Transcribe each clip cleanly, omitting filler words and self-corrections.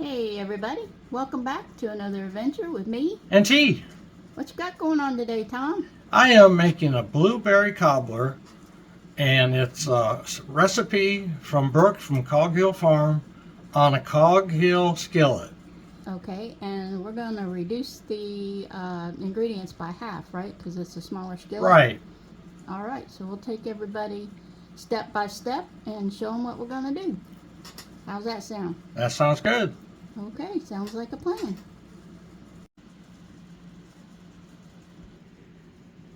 Hey everybody, welcome back to another adventure with me. And tea. What you got going on today, Tom? I am making a blueberry cobbler, and it's a recipe from Brooke from Cog Hill Farm on a Cog Hill skillet. Okay, and we're going to reduce the ingredients by half, right? Because it's a smaller skillet. Right. All right, so we'll take everybody step by step and show them what we're going to do. How's that sound? That sounds good. Okay, sounds like a plan.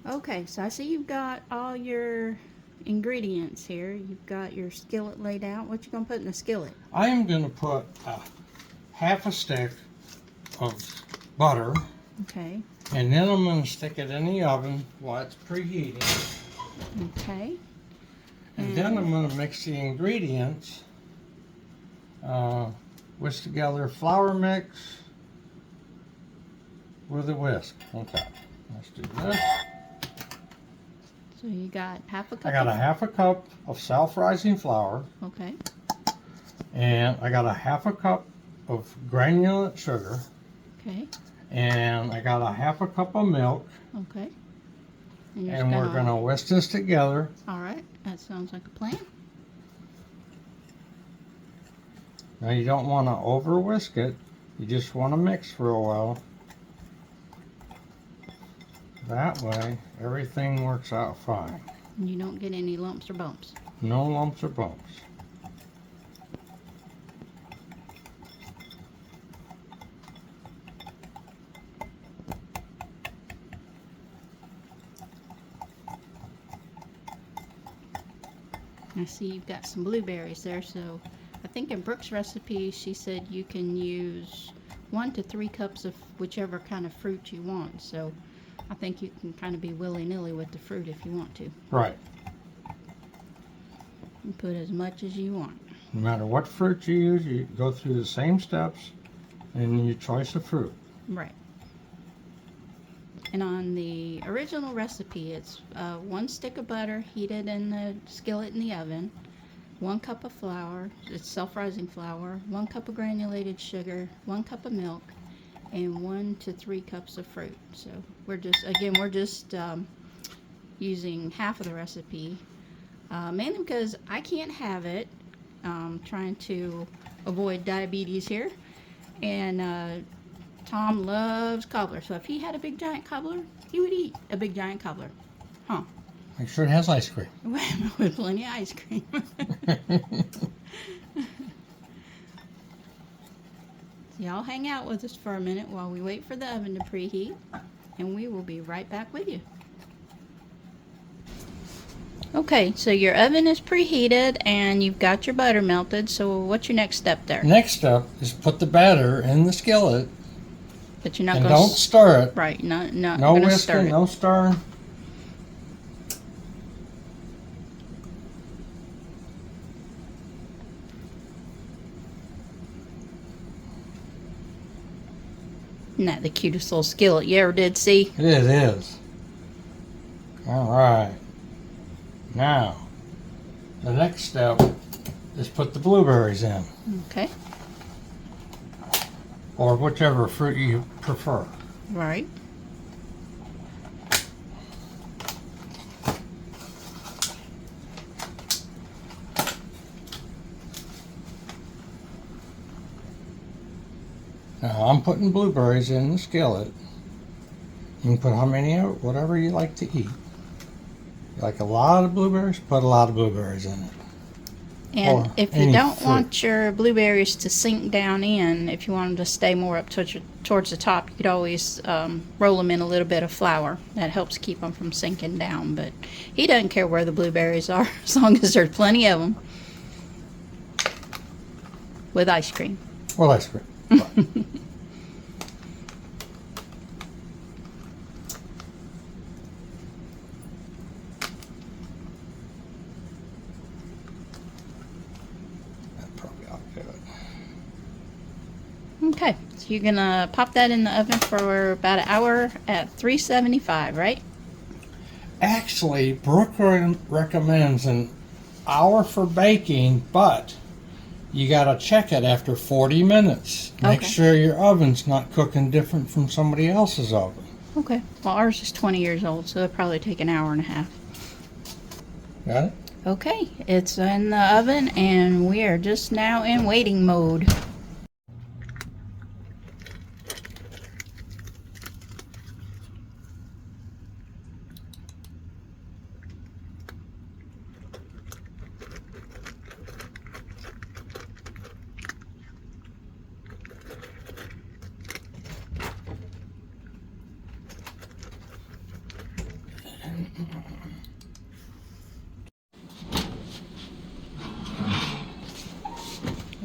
Okay, so I see you've got all your ingredients here. You've got your skillet laid out. What you gonna put in the skillet? I am going to put half a stick of butter, Okay. and then I'm going to stick it in the oven while it's preheating. Okay. And then I'm going to mix the ingredients, whisk together flour mix with a whisk. Okay, let's do this. So you got half a cup. I got a half a cup of self-rising flour, Okay. and I got a half a cup of granulate sugar, Okay. and I got a half a cup of milk, Okay. and we're going to whisk this together. All right. That sounds like a plan. Now you don't want to over whisk it, you just want to mix real well. That way everything works out fine. And you don't get any lumps or bumps. No lumps or bumps. I see you've got some blueberries there, so I think in Brooke's recipe she said you can use 1 to 3 cups of whichever kind of fruit you want. So I think you can kind of be willy-nilly with the fruit if you want to. Right. And put as much as you want. No matter what fruit you use, you go through the same steps in your choice of fruit. Right. And on the original recipe, it's 1 stick of butter heated in the skillet in the oven, 1 cup of flour, it's self-rising flour, 1 cup of granulated sugar, 1 cup of milk, and 1 to 3 cups of fruit. So we're just using half of the recipe, mainly because I can't have it. Trying to avoid diabetes here, and Tom loves cobbler, so if he had a big giant cobbler, he would eat a big giant cobbler. Huh. Make sure it has ice cream. With plenty of ice cream. So y'all hang out with us for a minute while we wait for the oven to preheat, and we will be right back with you. Okay, so your oven is preheated and you've got your butter melted, so what's your next step there? Next step is put the batter in the skillet. But you're not and going to... don't stir it. Right, not No going to whisking, stir it. no stirring. Isn't that the cutest little skillet you ever did see? It is. All right. Now, the next step is put the blueberries in, Okay, or whichever fruit you prefer. right. Now, I'm putting blueberries in the skillet. You can put how many, whatever you like to eat. You like a lot of blueberries, put a lot of blueberries in it. And Or if you any don't fruit. want your blueberries to sink down in, if you want them to stay more up towards the top, you could always roll them in a little bit of flour. That helps keep them from sinking down. But he doesn't care where the blueberries are, as long as there's plenty of them. With ice cream. Well, ice cream. Right. That probably ought to do it. Okay, so you're gonna pop that in the oven for about an hour at 375, right? Actually, Brooke recommends an hour for baking, but you gotta check it after 40 minutes. Make Okay. sure your oven's not cooking different from somebody else's oven. Okay. Well, ours is 20 years old, so it'll probably take an hour and a half. Got it? Okay, it's in the oven, and we are just now in waiting mode.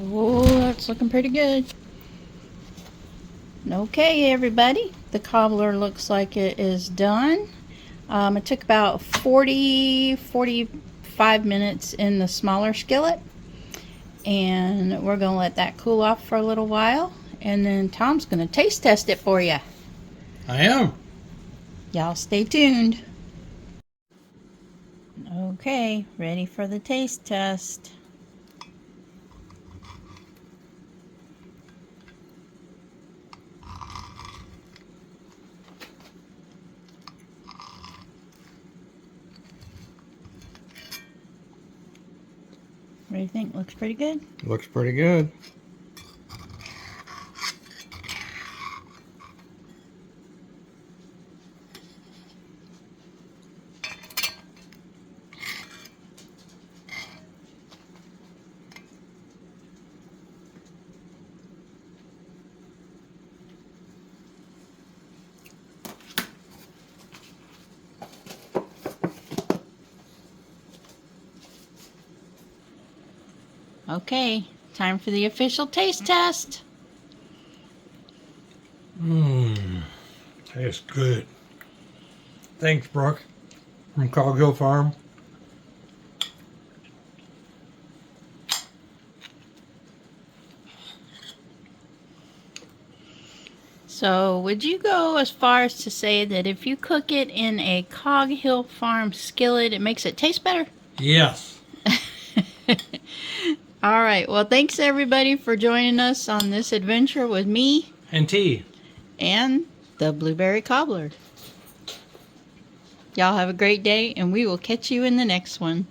Oh, that's looking pretty good. Okay, everybody, the cobbler looks like it is done. It took about 45 minutes in the smaller skillet, and we're gonna let that cool off for a little while, and then Tom's gonna taste test it for you. I am. Y'all stay tuned. Okay, ready for the taste test. What do you think? Looks pretty good? Looks pretty good. Okay, time for the official taste test. Tastes good. Thanks, Brooke, from Cog Hill Farm. So, would you go as far as to say that if you cook it in a Cog Hill Farm skillet, it makes it taste better? Yes. All right, well, thanks everybody for joining us on this adventure with me And tea. and the Blueberry Cobbler. Y'all have a great day, and we will catch you in the next one.